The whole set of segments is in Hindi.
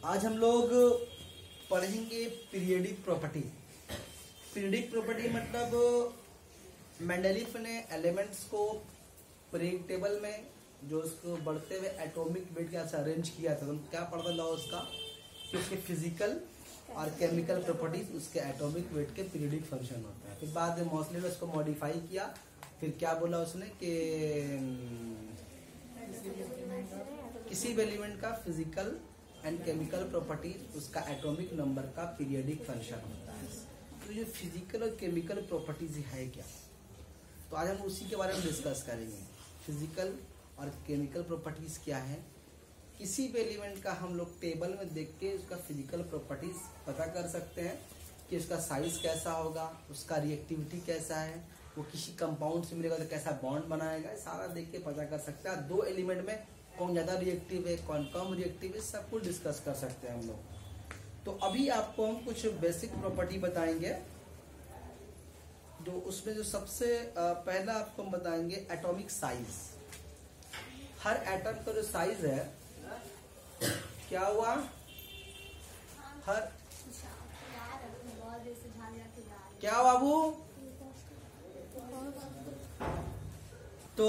आज हम लोग पढ़ेंगे पीरियडिक प्रॉपर्टी। पीरियडिक प्रॉपर्टी मतलब मेंडलीफ ने एलिमेंट्स को पीरियडिक टेबल में जो उसको बढ़ते हुए एटॉमिक वेट के साथ अरेंज किया था, तो क्या पढ़ता था उसका कि उसके फिजिकल और केमिकल प्रॉपर्टीज उसके एटॉमिक वेट के पीरियडिक फंक्शन होता है। फिर बाद में मॉसले ने उसको मॉडिफाई किया, फिर क्या बोला उसने कि किसी भी एलिमेंट का फिजिकल एंड केमिकल प्रॉपर्टीज उसका एटॉमिक नंबर का पीरियडिक फंक्शन होता है। तो ये फिजिकल और केमिकल प्रॉपर्टीज है क्या, तो आज हम उसी के बारे में डिस्कस करेंगे। फिजिकल और केमिकल प्रॉपर्टीज क्या है, किसी भी एलिमेंट का हम लोग टेबल में देख के उसका फिजिकल प्रॉपर्टीज पता कर सकते हैं कि उसका साइज कैसा होगा, उसका रिएक्टिविटी कैसा है, वो किसी कंपाउंड से मिलेगा तो कैसा बॉन्ड बनाएगा, सारा देख के पता कर सकते हैं। दो एलिमेंट में कौन ज्यादा रिएक्टिव है, कौन कम रिएक्टिव है, सब कुछ डिस्कस कर सकते हैं हम लोग। तो अभी आपको हम कुछ बेसिक प्रॉपर्टी बताएंगे। जो उसमें जो सबसे पहला आपको हम बताएंगे एटॉमिक साइज। हर एटम का जो साइज है क्या हुआ, हर क्या बाबू, तो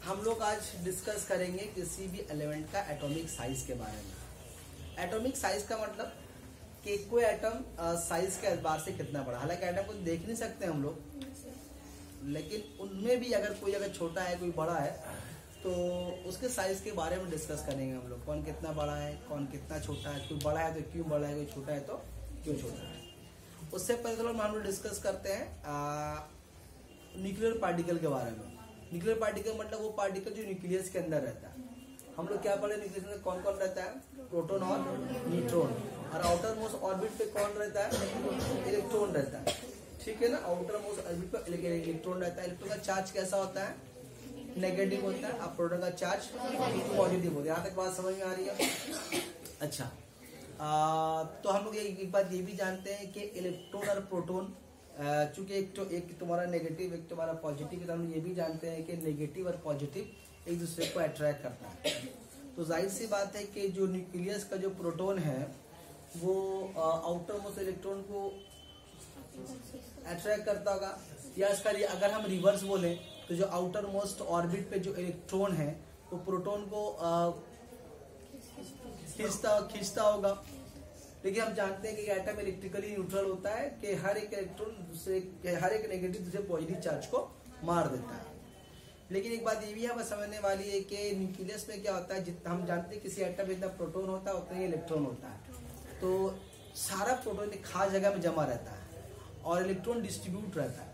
हम लोग आज डिस्कस करेंगे किसी भी एलिमेंट का एटॉमिक साइज के बारे में। एटॉमिक साइज का मतलब कि कोई एटम साइज के एतबार से कितना बड़ा, हालांकि एटम को देख नहीं सकते हम लोग, लेकिन उनमें भी अगर कोई अगर छोटा है कोई बड़ा है तो उसके साइज के बारे में डिस्कस करेंगे हम लोग। कौन कितना बड़ा है, कौन कितना छोटा है, कोई बड़ा है तो क्यों बड़ा है, कोई छोटा है तो क्यों छोटा है। उससे पहले तो हम लोग डिस्कस करते हैं न्यूक्लियर पार्टिकल के बारे में। न्यूक्लियर पार्टिकल मतलब वो पार्टिकल जो न्यूक्लियस के अंदर रहता है। हम लोग क्या पढ़े, न्यूक्लियस में कौन कौन रहता है, प्रोटॉन और न्यूट्रॉन, और आउटर मोस्ट ऑर्बिट पे कौन रहता है, इलेक्ट्रॉन रहता है, ठीक है ना। आउटर मोस्ट ऑर्बिट पे इलेक्ट्रॉन रहता है। इलेक्ट्रॉन का चार्ज कैसा होता है, नेगेटिव होता है, और प्रोटॉन का चार्ज पॉजिटिव होता है। यहाँ तक बात समझ में आ रही है। अच्छा, तो हम लोग एक बात ये भी जानते हैं कि इलेक्ट्रॉन और प्रोटॉन चूंकि एक तुम्हारा नेगेटिव एक तुम्हारा पॉजिटिव है, तो हम ये भी जानते हैं कि नेगेटिव और पॉजिटिव एक दूसरे को अट्रैक्ट करता है। तो जाहिर सी बात है कि जो न्यूक्लियस का जो प्रोटॉन है वो आउटर मोस्ट इलेक्ट्रॉन को अट्रैक्ट करता होगा, या इसका अगर हम रिवर्स बोले तो जो आउटर मोस्ट ऑर्बिट पे जो इलेक्ट्रॉन है वो प्रोटॉन को खींचता होगा। लेकिन हम जानते हैं कि एटम इलेक्ट्रिकली न्यूट्रल होता है कि हर एक इलेक्ट्रॉन हर एक नेगेटिव दूसरे पॉजिटिव चार्ज को मार देता है। लेकिन एक बात ये भी हमें समझने वाली है कि न्यूक्लियस में क्या होता है, जितना हम जानते हैं किसी एटम में जितना प्रोटॉन होता है उतना ही इलेक्ट्रॉन होता है। तो सारा प्रोटॉन एक खास जगह में जमा रहता है और इलेक्ट्रॉन डिस्ट्रीब्यूट रहता है,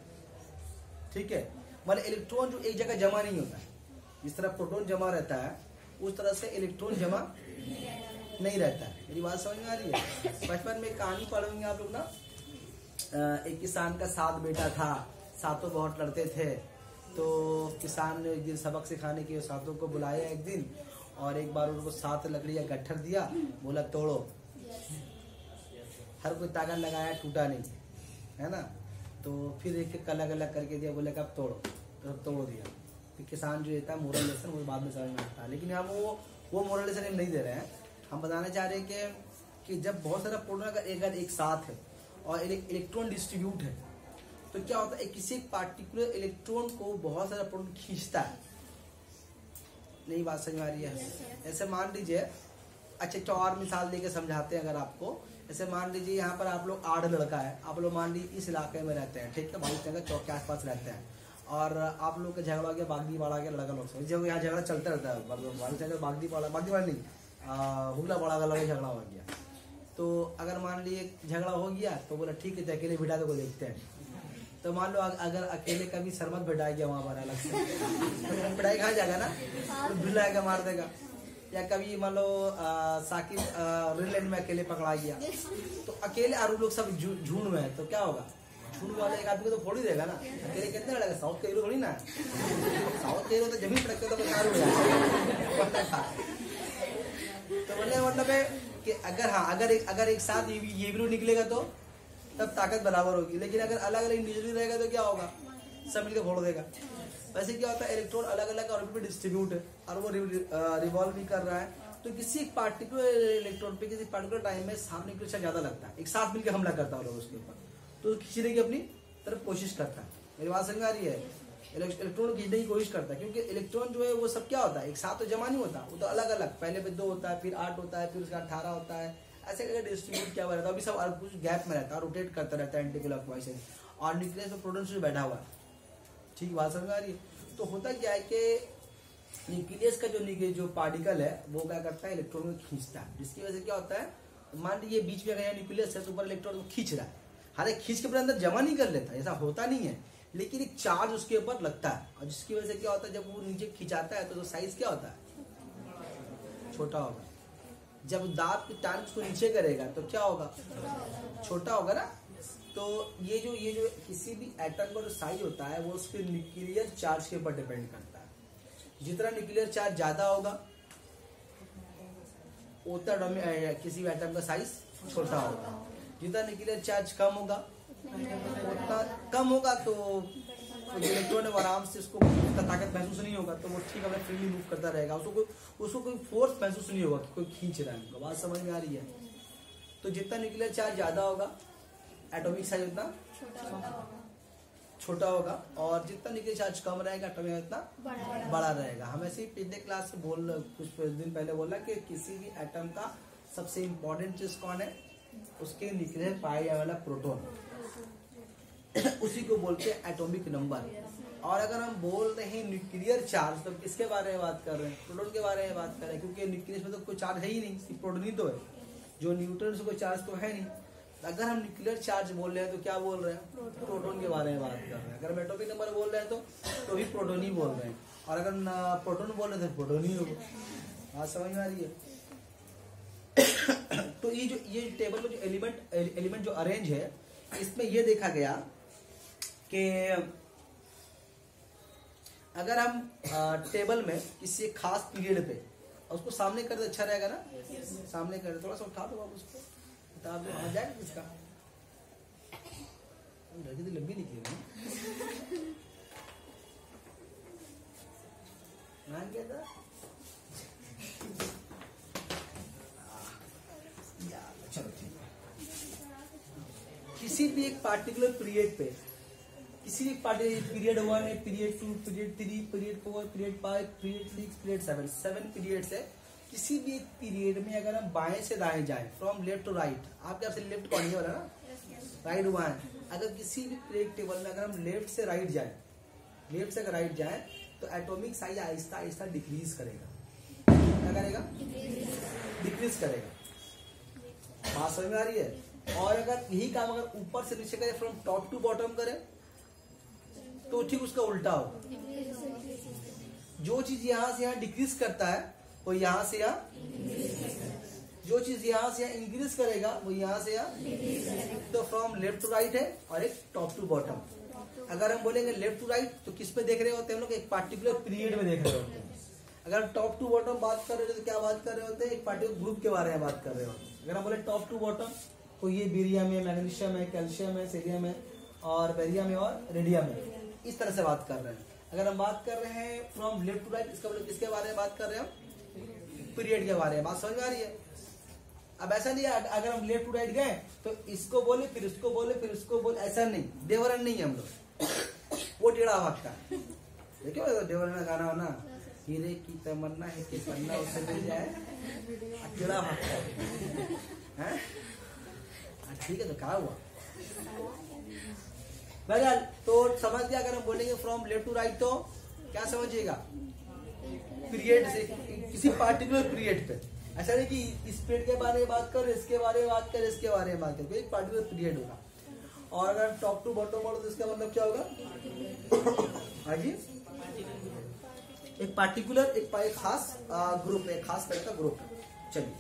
ठीक है। मतलब इलेक्ट्रॉन जो एक जगह जमा नहीं होता है, जिस तरह प्रोटॉन जमा रहता है उस तरह से इलेक्ट्रॉन जमा नहीं रहता है। मेरी बात समझ में आ रही है। बचपन में कहानी पढ़ेंगे आप लोग ना, एक किसान का 7 बेटा था, सातों बहुत लड़ते थे। तो किसान ने एक दिन सबक सिखाने के सातों को बुलाया एक दिन, और एक बार उनको 7 लकड़ियां गट्ठर दिया, बोला तोड़ो। हर कोई ताकत लगाया, टूटा नहीं, है ना। तो फिर एक एक अलग अलग करके दिया, बोले कब तोड़ो, तो सब तोड़ दिया। फिर किसान जो था मोरल लेसन वो बाद में समझ में आता है, लेकिन हम वो मोरल लेसन हम नहीं दे रहे हैं। हम बताना चाह रहे हैं कि जब बहुत सारा प्रोटॉन अगर एक साथ है और इलेक्ट्रॉन डिस्ट्रीब्यूट है तो क्या होता है, किसी पार्टिकुलर इलेक्ट्रॉन को बहुत सारा प्रोटॉन खींचता है। नई बात समझ आ रही है। ऐसे मान लीजिए, अच्छा और मिसाल देके समझाते हैं अगर आपको। ऐसे मान लीजिए यहाँ पर आप लोग 8 लड़का है, आप लोग मान लीजिए इस इलाके में रहते हैं, ठीक है, भाई जगह चौक के आसपास रहते हैं, और आप लोग का झगड़ा गया बागदी वाड़ा के लड़का लोग से, जब यहाँ झगड़ा चलता रहता है, बागदी वाड़ा नहीं हुगला बड़ा का लगे झगड़ा हो गया। तो अगर मान लिए झगड़ा हो गया तो बोला ठीक है अकेले बिठा दो, को देखते हैं। तो मान लो अगर अकेले कभी शरमत बिठा गया वहां पर अलग से पिटाई खा जाएगा ना, तो भिलाएगा, मार देगा। या कभी मान लो साकिब रेललाइन में अकेले पकड़ा गया, तो अकेले और लोग सब झुंड में है, तो क्या होगा, झुंड वाले एक आदमी को तो फोड़ ही देगा ना। अकेले कितने लड़ेगा, साउथ के हीरो थोड़ी ना, साउथ के हीरो तो जमीन पटकते तो बेकार हो जाएगा। तो बोलने का मतलब है कि अगर एक साथ ये भी लोग निकलेगा तो तब ताकत बराबर होगी। लेकिन अगर अलग अलग इंडिविजुअली रहेगा तो क्या होगा, सब मिलकर फोड़ देगा। वैसे क्या होता है, इलेक्ट्रॉन अलग अलग ऑर्बिट पे डिस्ट्रीब्यूट है और वो रिवॉल्व भी कर रहा है तो किसी एक पार्टिकुलर इलेक्ट्रॉन पे किसी पार्टिकुलर टाइम में सामने न्यूक्लियर चार्ज ज्यादा लगता है, एक साथ मिलकर हमला करता है लोग उसके ऊपर, तो खींचने की अपनी तरफ कोशिश करता है। मेरी बात समझ आ रही है? इलेक्ट्रॉन को खींचने की कोशिश करता है, क्योंकि इलेक्ट्रॉन जो है वो सब क्या होता है, एक साथ तो जमा नहीं होता, वो तो अलग अलग, पहले पे 2 होता है, फिर 8 होता है, फिर उसका 18 होता है, ऐसे करके डिस्ट्रीब्यूट क्या हुआ रहता है, अभी सब कुछ गैप में रहता है, रोटेट करता रहता है एंटीक्लॉकवाइज से, और न्यूक्लियस में प्रोटॉन से बैठा हुआ है। ठीक बात समझ आ रही है? तो होता क्या है कि न्यूक्लियस का जो पार्टिकल है वो क्या करता है, इलेक्ट्रॉन को खींचता है, जिसकी वजह से क्या होता है, मान लीजिए बीच में अगर न्यूक्लियस है तो ऊपर इलेक्ट्रॉन को खींच रहा है, हालांकि खींच के अपने अंदर जमा नहीं कर लेता, ऐसा होता नहीं है, लेकिन एक चार्ज उसके ऊपर लगता है, और जिसकी वजह से क्या होता है, जब वो नीचे खिंचाता है तो साइज क्या होता है, छोटा होगा। जब दाब की टांग उसको नीचे करेगा तो क्या होगा, छोटा होगा ना। तो ये जो किसी भी एटम का जो साइज होता है वो उसके न्यूक्लियर चार्ज के ऊपर डिपेंड करता है। जितना न्यूक्लियर चार्ज ज्यादा होगा उतना किसी भी एटम का साइज छोटा होगा, जितना न्यूक्लियर चार्ज कम होगा उतना कम होगा, तो जो इलेक्ट्रॉन है आराम से उसको ताकत महसूस नहीं होगा, तो वो ठीक अपने फ्रीली मूव करता रहेगा, उसको कोई फोर्स महसूस नहीं होगा कि कोई खींच रहा है। बात समझ में आ रही है? तो जितना न्यूक्लियर चार्ज ज्यादा होगा एटॉमिक साइज उतना छोटा होगा, और जितना न्यूक्लियर चार्ज कम रहेगा एटॉमिक उतना बड़ा रहेगा। हम ऐसे ही पिछले क्लास में कुछ दिन पहले बोला कि किसी भी एटम का सबसे इम्पोर्टेंट चीज कौन है, उसके न्यूक्लियर पाया जाने वाला प्रोटॉन, उसी को बोलते हैं एटॉमिक नंबर। और अगर हम बोल रहे हैं न्यूक्लियर चार्ज, तो किसके बारे में बात कर रहे हैं, प्रोटॉन के बारे में बात कर रहे हैं, क्योंकि न्यूक्लियस में तो कोई चार्ज है ही नहीं, सिर्फ प्रोटॉन ही तो है, जो न्यूट्रॉन से कोई चार्ज तो है नहीं। अगर हम न्यूक्लियर चार्ज बोल रहे हैं तो क्या बोल रहे हैं, प्रोटॉन के बारे में बात कर रहे हैं। अगर हम एटॉमिक नंबर बोल रहे हैं तो भी प्रोटॉन ही बोल रहे हैं, और अगर प्रोटॉन बोल रहे हैं तो प्रोटॉन ही होगा। बात समझ में आ रही है? तो ये टेबल में जो एलिमेंट जो अरेंज है, इसमें ये देखा गया कि अगर हम टेबल में किसी खास पीरियड पे उसको सामने कर दे, अच्छा रहेगा ना, सामने कर दे, थोड़ा सा उठा दो आप उसको, किताब जो आ जाएगा किसका, लंबी निकली क्या था, चलो ठीक है। किसी भी एक पार्टिकुलर पीरियड पे, किसी भी पीरियड 1 है, period 2, period 3, period 4, period 5, period 6, period 7 periods है। किसी भी एक पीरियड में अगर हम बाएं से दाएं जाएं, फ्रॉम लेफ्ट टू राइट, आपके यहाँ से लेफ्ट कौन है ना, राइट बाएं, अगर किसी भी पीरियड टेबल में अगर हम लेफ्ट से राइट जाएं, लेफ्ट से अगर राइट जाएं, तो atomic size Aahista Aahista decrease करेगा। क्या करेगा? डिक्रीज करेगा। बात समझ में आ रही है? और अगर यही काम अगर ऊपर से नीचे करें, फ्रॉम टॉप टू बॉटम करें, तो ठीक उसका उल्टा होगा। जो चीज यहाँ से यहाँ डिक्रीज करता है वो यहाँ से यहाँ, जो चीज यहाँ से यहाँ इंक्रीज करेगा वो यहाँ से यहाँ। तो फ्रॉम लेफ्ट टू राइट है, और एक टॉप टू बॉटम। अगर हम बोलेंगे लेफ्ट टू राइट, तो किस पे देख रहे होते हैं हम लोग, एक पार्टिकुलर पीरियड में देख रहे होते हैं। अगर टॉप टू बॉटम बात कर रहे हो तो क्या बात कर रहे होते हैं, एक पार्टिकुलर ग्रुप के बारे में बात कर रहे होते हैं। अगर हम बोले टॉप टू बॉटम, तो ये बेरियम है, मैग्नीशियम है, कैल्शियम है, सीरियम है, और बेरियम है, और रेडियम है, इस तरह से बात कर रहे हैं। अगर हम बात कर रहे हैं फ्रॉम लेफ्ट टू राइट, इसका मतलब किसके बारे में बात कर रहे हैं, पीरियड के बारे में। बात समझ में आ रही है? अब ऐसा नहीं है अगर हम लेफ्ट टू राइट गए तो इसको बोले फिर उसको बोले फिर उसको बोले, ऐसा नहीं, देवरन नहीं है हम लोग, वो टेढ़ा भागता है। देखो देवरन में गाना हो ना, हीरे की तमन्ना है कि पन्ना उसे मिल जाए, टेढ़ा भागता है। ठीक है, तो क्या हुआ बहरहाल, तो समझ गया। अगर हम बोलेंगे फ्रॉम लेफ्ट टू राइट, तो क्या समझिएगा, पीरियड से, किसी पार्टिकुलर पीरियड पे। ऐसा नहीं कि इस पीरियड के बारे में बात कर, इसके बारे में बात कर, इसके बारे में बात कर, एक पार्टिकुलर पीरियड होगा। और अगर टॉप टू बॉटम बोलो तो इसका मतलब क्या होगा, हाँ जी, एक पार्टिकुलर, एक खास ग्रुप, एक खास तरह का ग्रुप। चलिए,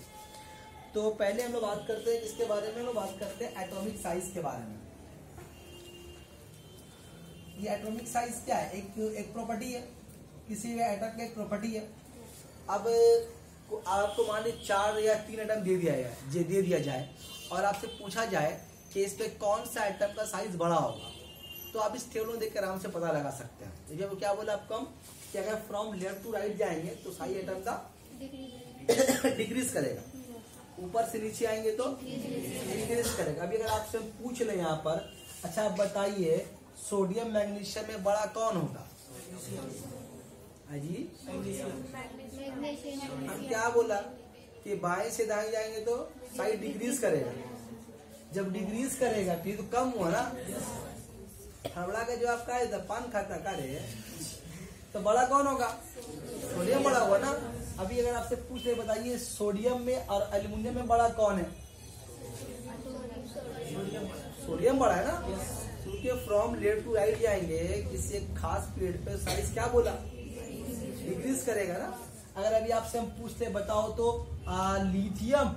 तो पहले हम लोग बात करते हैं किसके बारे में, हम लोग बात करते हैं एटॉमिक साइज के बारे में। ये एटॉमिक साइज क्या है, एक प्रॉपर्टी है, किसी भी एटम की एक प्रॉपर्टी है। अब आपको मान लीजिए 4 या 3 एटम दे दिया जाए और आपसे पूछा जाए कि इस पे कौन सा एटम का साइज बड़ा होगा, तो आप इस टेबल में देख कर आराम से पता लगा सकते हैं। तो जब क्या बोला आपको हम कि अगर फ्रॉम लेफ्ट टू राइट जाएंगे तो साइज एटम का डिक्रीज करेगा, ऊपर से नीचे आएंगे तो इंक्रीज करेगा। अभी अगर आपसे पूछ ले यहाँ पर, अच्छा आप बताइए सोडियम मैग्नीशियम में बड़ा कौन होगा? जी हम क्या बोला कि बाएं से दाएं जाएंगे तो साइड डिक्रीज करेगा, जब डिक्रीज करेगा फिर तो कम हुआ ना। हबड़ा का जवाब का है, पान खाता का रे, तो बड़ा कौन होगा? सोडियम बड़ा हुआ ना। अभी अगर आपसे पूछ ले बताइए सोडियम में और एल्युमिनियम में बड़ा कौन है? सोडियम बड़ा है ना, क्योंकि फ्रॉम लेफ्ट टू राइट जाएंगे किसी एक खास पीरियड पे साइज क्या बोला? डिक्रीज करेगा ना। अगर अभी आपसे हम पूछते बताओ तो लिथियम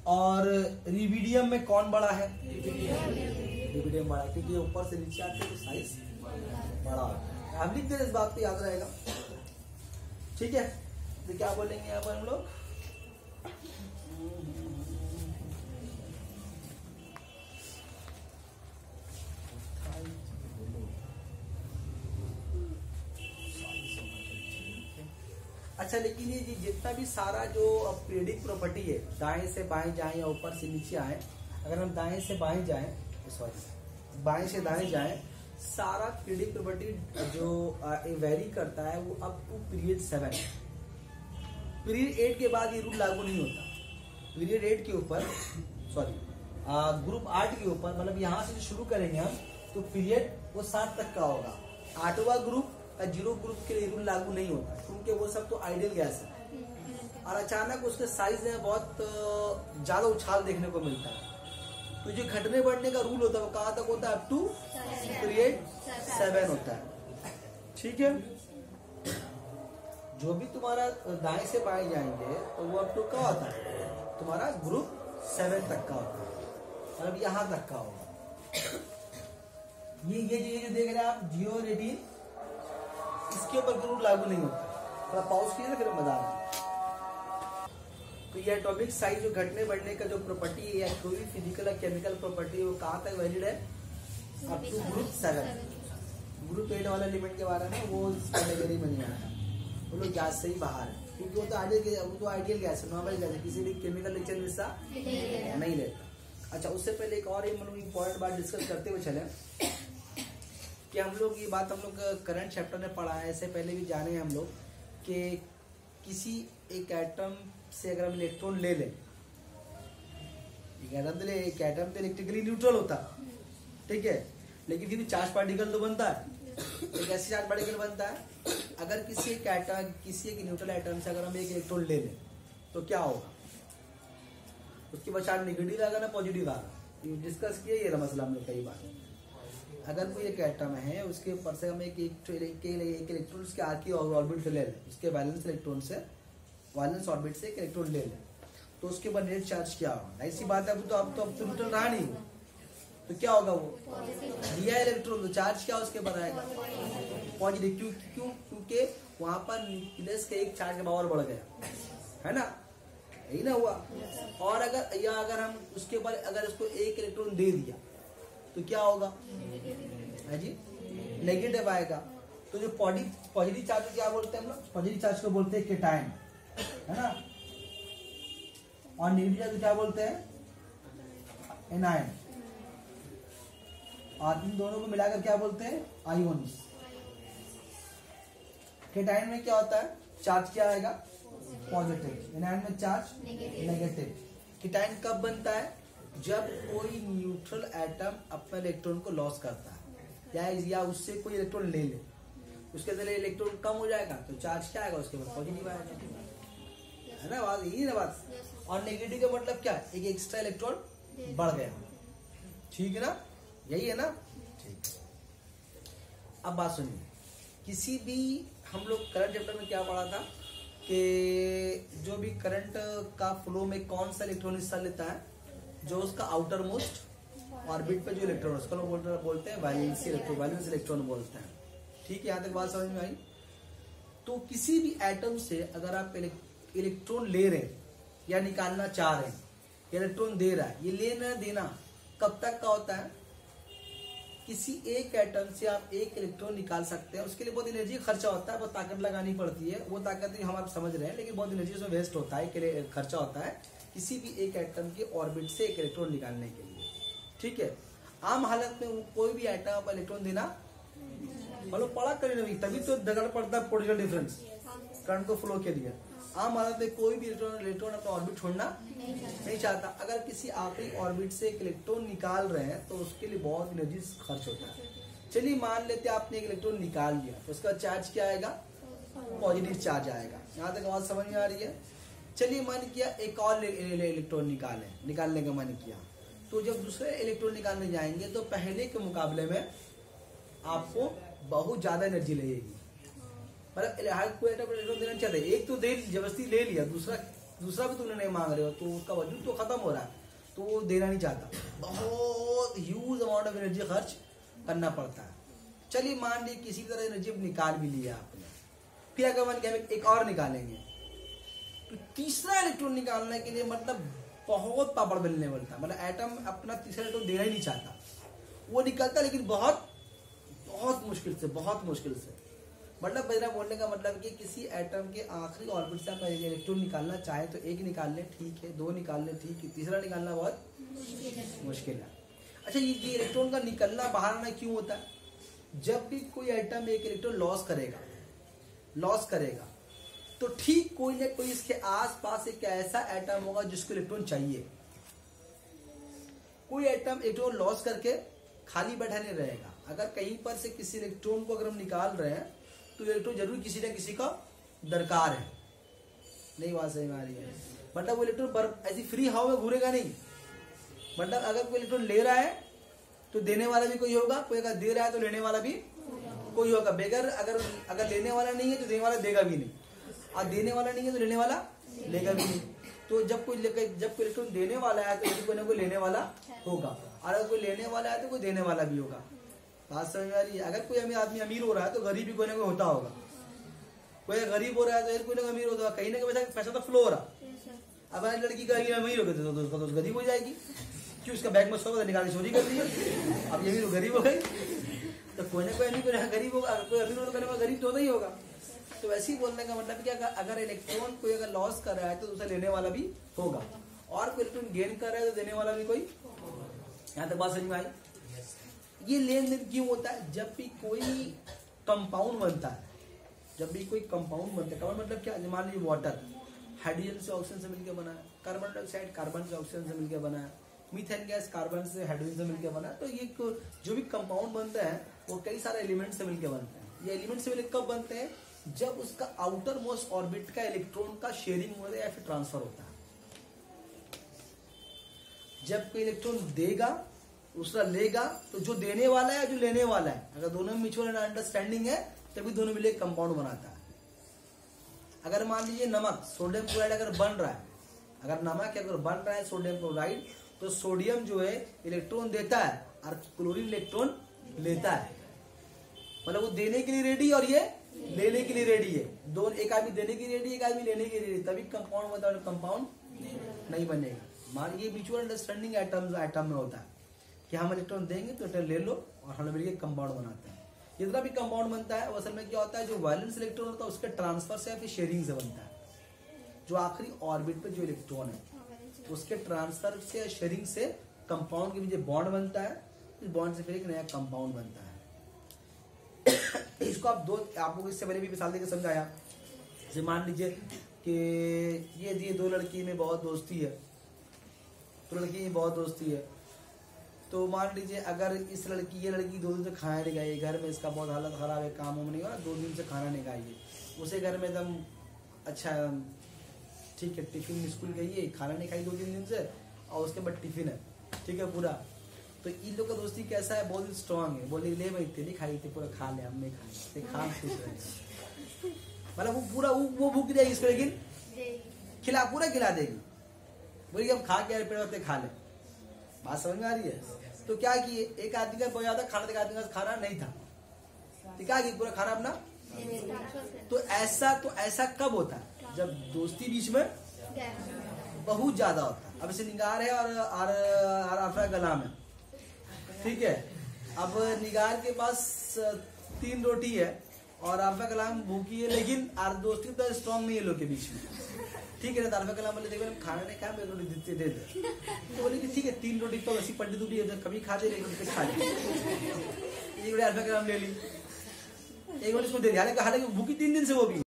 और रिविडियम में कौन बड़ा है? रिविडियम बड़ा है, क्योंकि ऊपर से नीचे आते तो साइज बड़ा होता है। आप लिख दे, इस बात को याद रहेगा, ठीक है। तो क्या बोलेंगे यहाँ पर हम लोग? अच्छा, लेकिन ये जितना भी सारा जो पीरियडिक प्रॉपर्टी है, दाएं से बाएं जाएं या ऊपर से नीचे आए, अगर हम दाएं से बाएं जाएं, सॉरी बाएं से दाएं जाएं, सारा पीरियडिक प्रॉपर्टी जो वेरी करता है वो अप टू पीरियड 7। पीरियड 8 के बाद ये रूल लागू नहीं होता। पीरियड 8 के ऊपर, सॉरी ग्रुप 8 के ऊपर, मतलब यहाँ से जो शुरू करेंगे हम तो पीरियड वो 7 तक का होगा। 8वां ग्रुप जीरो ग्रुप के लिए रूल लागू नहीं होता, क्योंकि वो सब तो आइडियल गैस है और अचानक उसके साइज में बहुत ज्यादा उछाल देखने को मिलता है। तो जो घटने बढ़ने का रूल होता है वो कहाँ तक होता है? अप टू पीरियड 7 होता है, ठीक है। जो भी तुम्हारा दाएं से बाएं जाएंगे तो वो अप टू का होता है? तुम्हारा ग्रुप 7 तक का होता है, मतलब यहाँ तक का होगा। ये जो देख रहे हैं आप जियो रेडिन, इसके ऊपर रूल लागू नहीं होता। थोड़ा पॉज कीजिए फिर बता रहा हूं। तो ये एटॉमिक साइज जो घटने बढ़ने का जो प्रॉपर्टी है या कोई भी फिजिकल या केमिकल प्रॉपर्टी है वो कहाँ तक वैलिड है? Up to group 7। ग्रुप 8 वाला एलिमेंट के बारे में वो इस कैटेगरी में नहीं आता, वो लोग गैस से ही बाहर है, क्योंकि वो तो आइडियल गैस है, नॉर्मल गैस है, किसी भी केमिकल रिएक्शन में हिस्सा नहीं लेता। अच्छा, उससे पहले एक और इम्पोर्टेंट बात डिस्कस करते हुए चले कि हम लोग ये बात हम लोग करंट चैप्टर में पढ़ा है, इससे पहले भी जाने हैं हम लोग कि किसी एक एटम से अगर हम इलेक्ट्रॉन ले लें, एक एटम तो इलेक्ट्रिकली न्यूट्रल होता, ठीक है, लेकिन फिर चार्ज पार्टिकल तो बनता है। एक ऐसे चार्ज पार्टिकल बनता है, अगर किसी एक न्यूट्रल एटम से अगर हम एक इलेक्ट्रॉन ले लें तो क्या होगा? उसके बाद चार्ज निगेटिव आएगा ना पॉजिटिव आएगा? डिस्कस किया ये मसला हम लोग कई बार। अगर कोई एक एटम है उसके ऊपर से हम एक इलेक्ट्रॉन उसके आर की ऑर्बिट से ले लें, उसके वैलेंस ऑर्बिट से एक इलेक्ट्रॉन ले लें, तो उसके बाद नेट चार्ज क्या होगा? ऐसी बात है, अब तो न्यूट्रल रहा नहीं हो, तो क्या होगा? वो दिया इलेक्ट्रॉन तो चार्ज क्या उसके बाद आएगा? पॉजिटिव। क्योंकि वहां पर न्यूक्लियस का एक चार्ज का पावर बढ़ गया है ना, यही ना हुआ। और अगर हम उसके बाद अगर उसको एक इलेक्ट्रॉन दे दिया तो क्या होगा? है जी, नेगेटिव आएगा। तो जो पॉजिटिव चार्ज को क्या बोलते हैं हम लोग? पॉजिटिव चार्ज को बोलते हैं केटायन, है ना, और नेगेटिव चार्ज को क्या बोलते हैं? एनायन। और इन दोनों को मिलाकर क्या बोलते हैं? आयोन्स। केटायन में क्या होता है? चार्ज क्या आएगा? पॉजिटिव। एनायन में चार्ज नेगेटिव। केटायन कब बनता है? जब कोई न्यूट्रल एटम अपने इलेक्ट्रॉन को लॉस करता है या उससे कोई इलेक्ट्रॉन ले ले, उसके अंदर इलेक्ट्रॉन कम हो जाएगा तो चार्ज क्या आएगा? उसके बाद पॉजिटिव आएगा, है ना बात, यही ना बात। और नेगेटिव का मतलब क्या? एक एक्स्ट्रा इलेक्ट्रॉन बढ़ गया, ठीक है ना, यही है ना, ठीक। अब बात सुनिए, किसी भी हम लोग करंट चैप्टर में क्या पढ़ा था कि जो भी करंट का फ्लो में कौन सा इलेक्ट्रॉन हिस्सा लेता है? जो उसका आउटर मोस्ट ऑर्बिट पे जो इलेक्ट्रॉन उसको लोग बोलते हैं वैलेंस इलेक्ट्रॉन बोलते हैं, ठीक है। यहाँ तक बात समझ में आई? तो किसी भी एटम से अगर आप इलेक्ट्रॉन ले रहे हैं या निकालना चाह रहे हैं, इलेक्ट्रॉन दे रहा है, ये लेना देना कब तक का होता है? किसी एक एटम से आप एक इलेक्ट्रॉन निकाल सकते हैं, उसके लिए बहुत एनर्जी खर्चा होता है, बहुत ताकत लगानी पड़ती है, वो ताकत हम आप समझ रहे हैं, लेकिन बहुत एनर्जी उसमें वेस्ट होता है, खर्चा होता है किसी भी एक एटम के ऑर्बिट से एक इलेक्ट्रॉन निकालने के लिए। ठीक है, आम हालत में कोई भी एटम आप इलेक्ट्रॉन देना मतलब पड़ा करें, तभी तो दगड़ पड़ता है पोटेंशियल डिफरेंस करंट को फ्लो के लिए। आम हालत में कोई भी इलेक्ट्रॉन अपना ऑर्बिट छोड़ना नहीं चाहता। अगर किसी आखिरी ऑर्बिट से एक इलेक्ट्रॉन निकाल रहे हैं तो उसके लिए बहुत एनर्जी खर्च होता है। चलिए मान लेते हैं आपने एक इलेक्ट्रॉन निकाल लिया तो उसका चार्ज क्या आएगा, पॉजिटिव चार्ज आएगा। यहाँ तक आवाज समझ में आ रही है। चलिए मन किया एक और इलेक्ट्रॉन निकालने का मन किया, तो जब दूसरे इलेक्ट्रॉन निकालने जाएंगे तो पहले के मुकाबले में आपको बहुत ज्यादा एनर्जी लगेगी। मतलब हर कोई इलेक्ट्रॉन देना चाहते हैं, एक तो दे जबरदस्ती ले लिया, दूसरा भी तुमने नहीं मांग रहे हो तो उसका वजूद तो खत्म हो रहा है, तो वो देना नहीं चाहता, बहुत ह्यूज अमाउंट ऑफ एनर्जी खर्च करना पड़ता है। चलिए मान ली किसी तरह एनर्जी निकाल भी लिया आपने, फिर अगर मन किया एक और निकालेंगे तो तीसरा इलेक्ट्रॉन निकालने के लिए मतलब बहुत पापड़ बेलने पड़ता है। मतलब एटम अपना तीसरा इलेक्ट्रॉन देना ही नहीं चाहता, वो निकलता लेकिन बहुत मुश्किल से। मतलब मेरा बोलने का मतलब कि किसी एटम के आखिरी ऑर्बिट से आप इलेक्ट्रॉन निकालना चाहे तो एक निकाल ले ठीक है, दो निकाल ले ठीक है, तीसरा निकालना बहुत मुश्किल है। अच्छा, ये इलेक्ट्रॉन का निकलना बाहर आना क्यों होता है? जब भी कोई एटम एक इलेक्ट्रॉन लॉस करेगा तो ठीक कोई ना कोई इसके आसपास एक ऐसा एटम होगा जिसको इलेक्ट्रॉन चाहिए। कोई एटम इलेक्ट्रॉन लॉस करके खाली बैठा नहीं रहेगा। अगर कहीं पर से किसी इलेक्ट्रॉन को अगर हम निकाल रहे हैं तो इलेक्ट्रॉन जरूर किसी न किसी का दरकार है। नहीं बात सही में आ रही है? मतलब वो इलेक्ट्रॉन ऐसी फ्री हवा में घूरेगा नहीं। मतलब अगर कोई इलेक्ट्रॉन ले रहा है तो देने वाला भी कोई होगा, कोई अगर दे रहा है तो लेने वाला भी कोई होगा। बेगर अगर लेने वाला नहीं है तो देने वाला देगा भी नहीं, और देने वाला नहीं है तो लेने वाला लेगा भी नहीं। तो जब कोई इलेक्ट्रॉन देने वाला है तो कोई ना कोई लेने वाला होगा, और अगर कोई लेने वाला है तो कोई देने वाला भी होगा। बात समझ में आ रही है? अगर कोई आदमी अमीर हो रहा है तो गरीब भी कोई ना कोई होता होगा, कोई गरीब हो रहा है तो कोई ना कोई अमीर होता होगा, कहीं ना कहीं पैसा तो फ्लो हो रहा। अब लड़की का अमीर हो गई तो उसका तो गरीब हो जाएगी, क्यों? उसका बैग में 100 निकाल के चोरी कर दी, अब ये भी गरीब हो गई। तो कोई ना कोई अमीर गरीब होगा, कोई अमीर हो तो गरीब तो होता ही होगा। तो वैसे ही बोलने का मतलब क्या, अगर इलेक्ट्रॉन कोई अगर लॉस कर रहा है तो उसे लेने वाला भी होगा, और कोई इलेक्ट्रॉन गेन कर रहा है तो देने वाला भी कोई। यहाँ तक बात समझ में आई? ये लेन देन क्यों होता है? जब भी कोई कंपाउंड बनता है, कंपाउंड मतलब क्या? मान लीजिए वाटर हाइड्रोजन से ऑक्सीजन से मिलकर बना है, कार्बन डाइऑक्साइड कार्बन से ऑक्सीजन से मिलकर बना है, मीथेन गैस कार्बन से हाइड्रोजन से मिलकर बना है। तो ये जो भी कंपाउंड बनते हैं वो कई सारे एलिमेंट से मिलकर बनते हैं। ये एलिमेंट से मिलकर कब बनते हैं? जब उसका आउटर मोस्ट ऑर्बिट का इलेक्ट्रॉन का शेयरिंग होता है या फिर ट्रांसफर होता है। जब कोई इलेक्ट्रॉन देगा दूसरा लेगा, तो जो देने वाला है जो लेने वाला है, अगर दोनों में म्यूचुअल अंडरस्टैंडिंग है तभी दोनों मिले कंपाउंड बनाता है। अगर मान लीजिए नमक सोडियम क्लोराइड अगर बन रहा है, सोडियम क्लोराइड, तो सोडियम जो है इलेक्ट्रॉन देता है और क्लोरीन इलेक्ट्रॉन लेता है। मतलब वो देने के लिए रेडी और ये लेने के लिए रेडी है। दोनों, एक आदमी देने की रेडी, एक आदमी लेने की रेडी, तभी कंपाउंड बनता है। कंपाउंड नहीं बनेगा। मान ये म्यूचुअल अंडरस्टैंडिंग एटम में होता है कि हम इलेक्ट्रॉन देंगे तो इलेक्ट्रॉन ले लो, और हम मिलकर कंपाउंड बनाते हैं। जितना भी कंपाउंड बनता है वो असल में क्या होता है, जो वैलेंस इलेक्ट्रॉन होता है उसके ट्रांसफर से या फिर शेयरिंग से बनता है। जो आखिरी ऑर्बिट पे जो इलेक्ट्रॉन है उसके ट्रांसफर से या शेयरिंग से कंपाउंड के बीच बॉन्ड बनता है, इस बॉन्ड से फिर एक नया कंपाउंड बनता है। इसको आपको इससे पहले भी मिसाल देकर समझाया। जैसे मान लीजिए कि ये दो लड़की में बहुत दोस्ती है, तो मान लीजिए अगर ये लड़की 2 दिन से खाना नहीं खाई, घर में इसका बहुत हालत खराब है, काम वाम नहीं हो रहा, 2 दिन से खाना नहीं खाई है, उसे घर में एकदम अच्छा ठीक है, टिफिन स्कूल गई है, खाना नहीं खाई 2-3 दिन से, और उसके बाद टिफिन है, ठीक है पूरा। तो इन लोग का दोस्ती कैसा है, बहुत स्ट्रांग है। बोले ले भाई तेरी खाई थी, पूरा खा ले, हम नहीं खाए, खा खुश रहे। मतलब वो पूरा वो भूख जाएगी इसको, लेकिन पूरा खिला देगी। बोली हम खा के पेड़ होते खा ले। बात समझ में आ रही है? तो क्या किए, एक आदमी का बहुत ज्यादा खाना था, एक आदमी का खाना नहीं था, तो क्या किया पूरा खाना अपना। तो ऐसा कब होता है? जब दोस्ती बीच में बहुत ज्यादा होता है। अब इसे निगार है और अफरा कलाम है, ठीक है, अब निगार के पास 3 रोटी है और आरफा कलाम भूखी है, लेकिन दोस्ती तो स्ट्रॉन्ग नहीं है लोग के बीच में। ठीक है ना, आरफा कलाम बोले देखो खाना नहीं खाया, मेरे रोटी दे दे। तो बोले कि ठीक है 3 रोटी तो ऐसी पलटी टूटी है, कभी खा दे, एक रोटी खा ली, एक रोटी आरफा कलाम ले ली, एक रोटी इसको दे दी, हालांकि भूखी 3 दिन से वो भी।